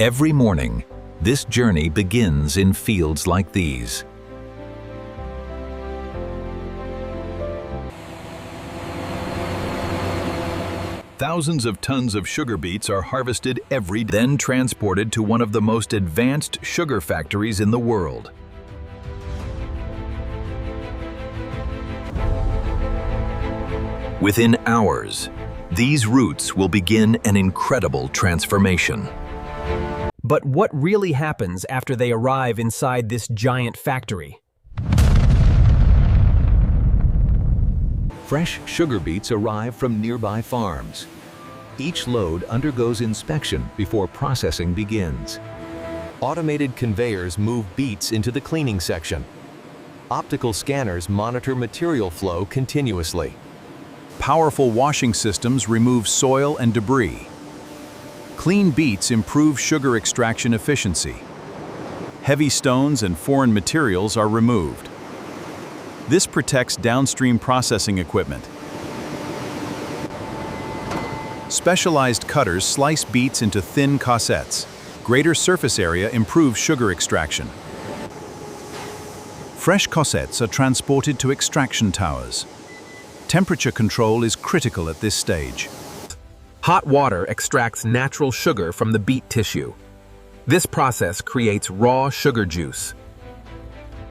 Every morning, this journey begins in fields like these. Thousands of tons of sugar beets are harvested every day, then transported to one of the most advanced sugar factories in the world. Within hours, these roots will begin an incredible transformation. But what really happens after they arrive inside this giant factory? Fresh sugar beets arrive from nearby farms. Each load undergoes inspection before processing begins. Automated conveyors move beets into the cleaning section. Optical scanners monitor material flow continuously. Powerful washing systems remove soil and debris. Clean beets improve sugar extraction efficiency. Heavy stones and foreign materials are removed. This protects downstream processing equipment. Specialized cutters slice beets into thin cassettes. Greater surface area improves sugar extraction. Fresh cassettes are transported to extraction towers. Temperature control is critical at this stage. Hot water extracts natural sugar from the beet tissue. This process creates raw sugar juice.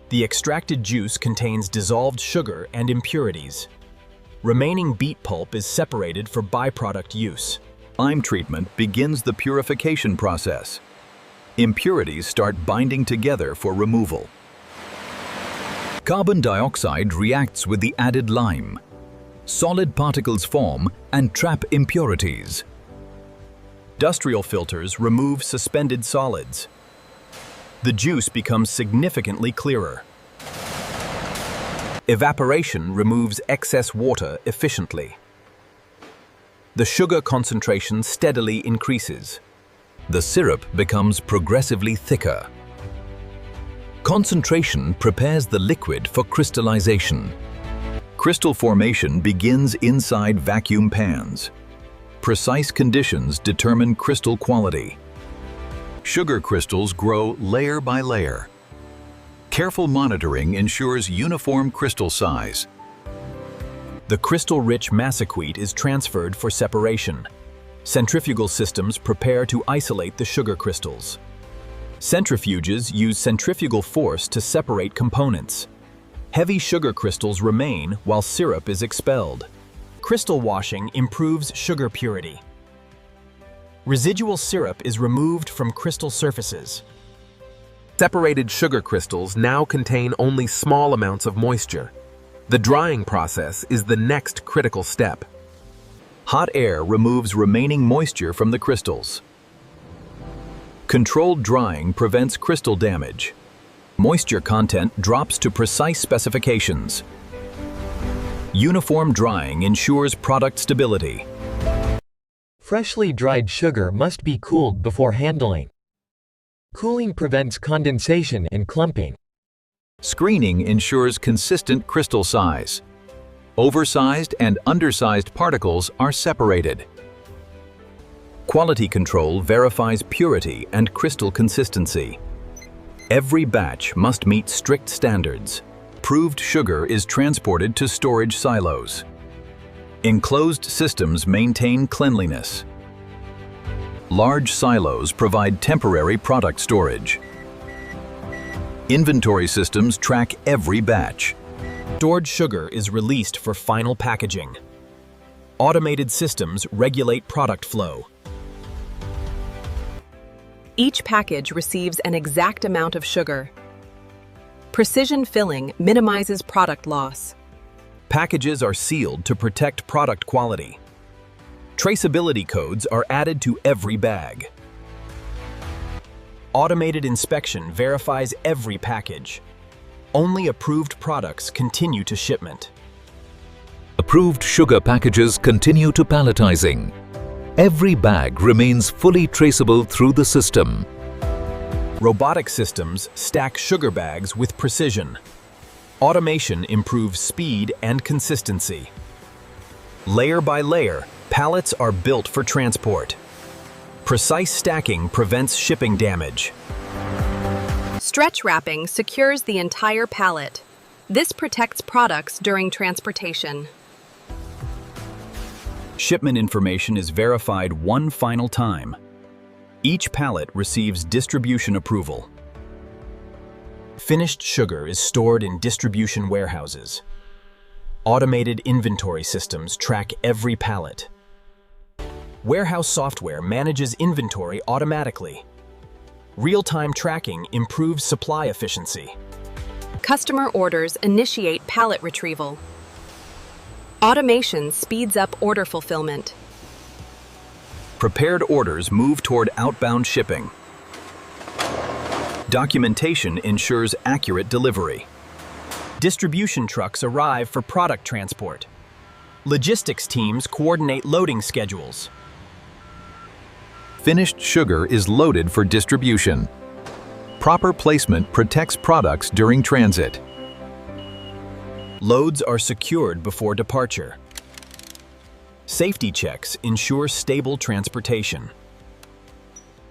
The extracted juice contains dissolved sugar and impurities. Remaining beet pulp is separated for byproduct use. Lime treatment begins the purification process. Impurities start binding together for removal. Carbon dioxide reacts with the added lime. Solid particles form and trap impurities. Industrial filters remove suspended solids. The juice becomes significantly clearer. Evaporation removes excess water efficiently. The sugar concentration steadily increases. The syrup becomes progressively thicker. Concentration prepares the liquid for crystallization. Crystal formation begins inside vacuum pans. Precise conditions determine crystal quality. Sugar crystals grow layer by layer. Careful monitoring ensures uniform crystal size. The crystal-rich massicrete is transferred for separation. Centrifugal systems prepare to isolate the sugar crystals. Centrifuges use centrifugal force to separate components. Heavy sugar crystals remain while syrup is expelled. Crystal washing improves sugar purity. Residual syrup is removed from crystal surfaces. Separated sugar crystals now contain only small amounts of moisture. The drying process is the next critical step. Hot air removes remaining moisture from the crystals. Controlled drying prevents crystal damage. Moisture content drops to precise specifications. Uniform drying ensures product stability. Freshly dried sugar must be cooled before handling. Cooling prevents condensation and clumping. Screening ensures consistent crystal size. Oversized and undersized particles are separated. Quality control verifies purity and crystal consistency. Every batch must meet strict standards. Proved sugar is transported to storage silos. Enclosed systems maintain cleanliness. Large silos provide temporary product storage. Inventory systems track every batch. Stored sugar is released for final packaging. Automated systems regulate product flow. Each package receives an exact amount of sugar. Precision filling minimizes product loss. Packages are sealed to protect product quality. Traceability codes are added to every bag. Automated inspection verifies every package. Only approved products continue to shipment. Approved sugar packages continue to palletizing. Every bag remains fully traceable through the system. Robotic systems stack sugar bags with precision. Automation improves speed and consistency. Layer by layer, pallets are built for transport. Precise stacking prevents shipping damage. Stretch wrapping secures the entire pallet. This protects products during transportation. Shipment information is verified one final time. Each pallet receives distribution approval. Finished sugar is stored in distribution warehouses. Automated inventory systems track every pallet. Warehouse software manages inventory automatically. Real-time tracking improves supply efficiency. Customer orders initiate pallet retrieval. Automation speeds up order fulfillment. Prepared orders move toward outbound shipping. Documentation ensures accurate delivery. Distribution trucks arrive for product transport. Logistics teams coordinate loading schedules. Finished sugar is loaded for distribution. Proper placement protects products during transit. Loads are secured before departure. Safety checks ensure stable transportation.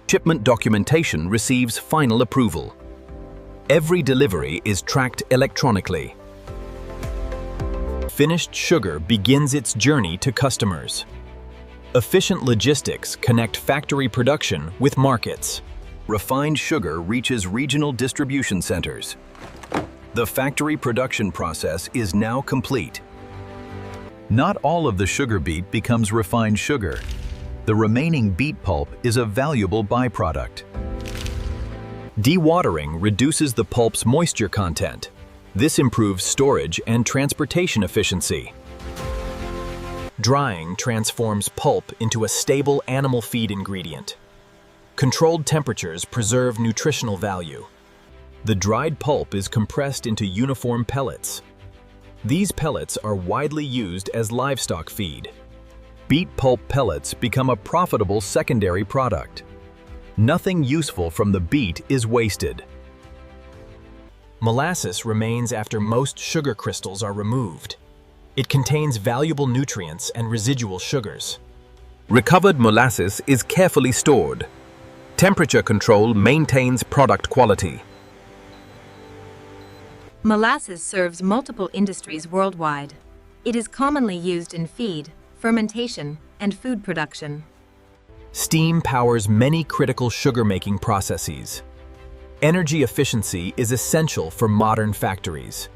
Shipment documentation receives final approval. Every delivery is tracked electronically. Finished sugar begins its journey to customers. Efficient logistics connect factory production with markets. Refined sugar reaches regional distribution centers. The factory production process is now complete. Not all of the sugar beet becomes refined sugar. The remaining beet pulp is a valuable byproduct. Dewatering reduces the pulp's moisture content. This improves storage and transportation efficiency. Drying transforms pulp into a stable animal feed ingredient. Controlled temperatures preserve nutritional value. The dried pulp is compressed into uniform pellets. These pellets are widely used as livestock feed. Beet pulp pellets become a profitable secondary product. Nothing useful from the beet is wasted. Molasses remains after most sugar crystals are removed. It contains valuable nutrients and residual sugars. Recovered molasses is carefully stored. Temperature control maintains product quality. Molasses serves multiple industries worldwide. It is commonly used in feed, fermentation, and food production. Steam powers many critical sugar-making processes. Energy efficiency is essential for modern factories.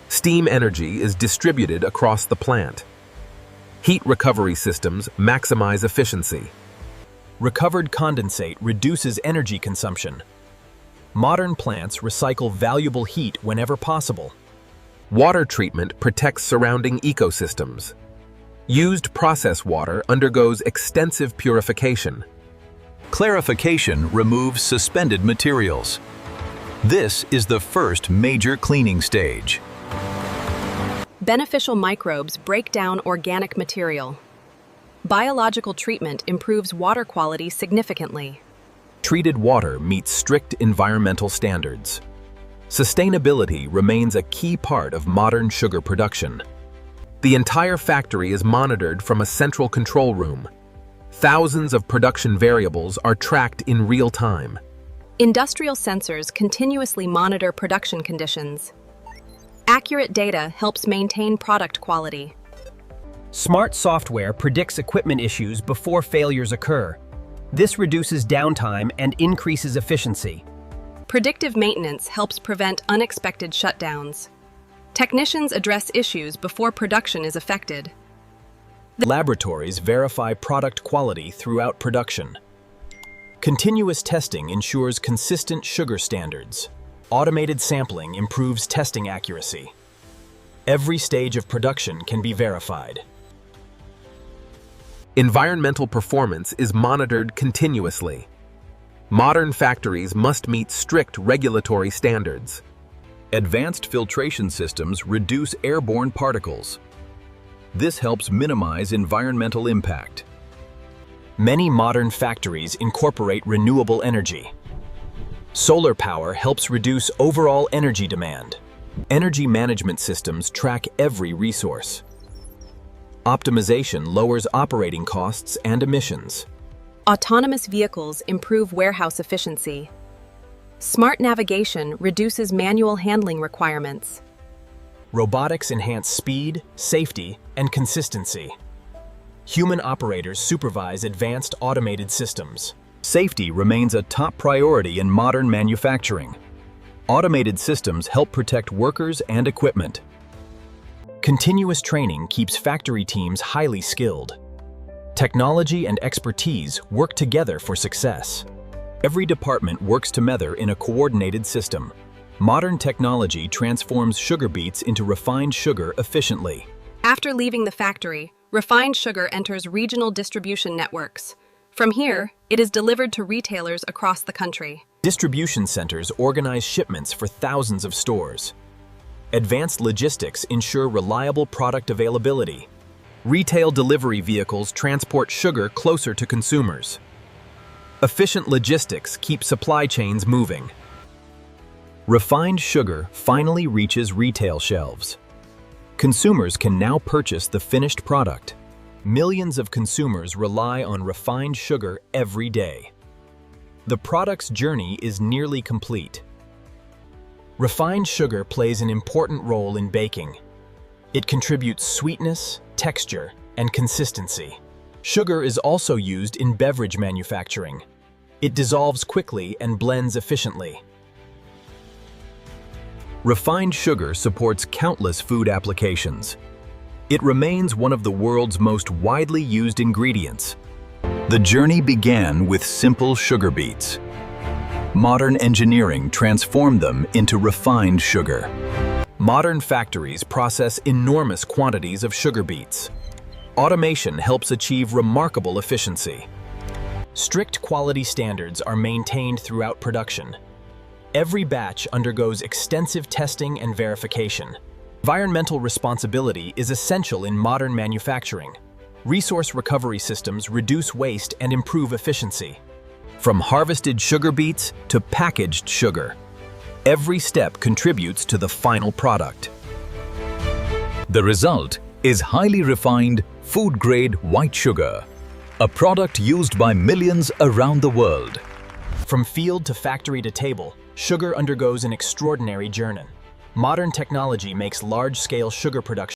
Steam energy is distributed across the plant. Heat recovery systems maximize efficiency. Recovered condensate reduces energy consumption. Modern plants recycle valuable heat whenever possible. Water treatment protects surrounding ecosystems. Used process water undergoes extensive purification. Clarification removes suspended materials. This is the first major cleaning stage. Beneficial microbes break down organic material. Biological treatment improves water quality significantly. Treated water meets strict environmental standards. Sustainability remains a key part of modern sugar production. The entire factory is monitored from a central control room. Thousands of production variables are tracked in real time. Industrial sensors continuously monitor production conditions. Accurate data helps maintain product quality. Smart software predicts equipment issues before failures occur. This reduces downtime and increases efficiency. Predictive maintenance helps prevent unexpected shutdowns. Technicians address issues before production is affected. Laboratories verify product quality throughout production. Continuous testing ensures consistent sugar standards. Automated sampling improves testing accuracy. Every stage of production can be verified. Environmental performance is monitored continuously. Modern factories must meet strict regulatory standards. Advanced filtration systems reduce airborne particles. This helps minimize environmental impact. Many modern factories incorporate renewable energy. Solar power helps reduce overall energy demand. Energy management systems track every resource. Optimization lowers operating costs and emissions. Autonomous vehicles improve warehouse efficiency. Smart navigation reduces manual handling requirements. Robotics enhance speed, safety, and consistency. Human operators supervise advanced automated systems. Safety remains a top priority in modern manufacturing. Automated systems help protect workers and equipment. Continuous training keeps factory teams highly skilled. Technology and expertise work together for success. Every department works together in a coordinated system. Modern technology transforms sugar beets into refined sugar efficiently. After leaving the factory, refined sugar enters regional distribution networks. From here, it is delivered to retailers across the country. Distribution centers organize shipments for thousands of stores. Advanced logistics ensure reliable product availability. Retail delivery vehicles transport sugar closer to consumers. Efficient logistics keep supply chains moving. Refined sugar finally reaches retail shelves. Consumers can now purchase the finished product. Millions of consumers rely on refined sugar every day. The product's journey is nearly complete. Refined sugar plays an important role in baking. It contributes sweetness, texture, and consistency. Sugar is also used in beverage manufacturing. It dissolves quickly and blends efficiently. Refined sugar supports countless food applications. It remains one of the world's most widely used ingredients. The journey began with simple sugar beets. Modern engineering transformed them into refined sugar. Modern factories process enormous quantities of sugar beets. Automation helps achieve remarkable efficiency. Strict quality standards are maintained throughout production. Every batch undergoes extensive testing and verification. Environmental responsibility is essential in modern manufacturing. Resource recovery systems reduce waste and improve efficiency. From harvested sugar beets to packaged sugar, every step contributes to the final product. The result is highly refined, food-grade white sugar, a product used by millions around the world. From field to factory to table, sugar undergoes an extraordinary journey. Modern technology makes large-scale sugar production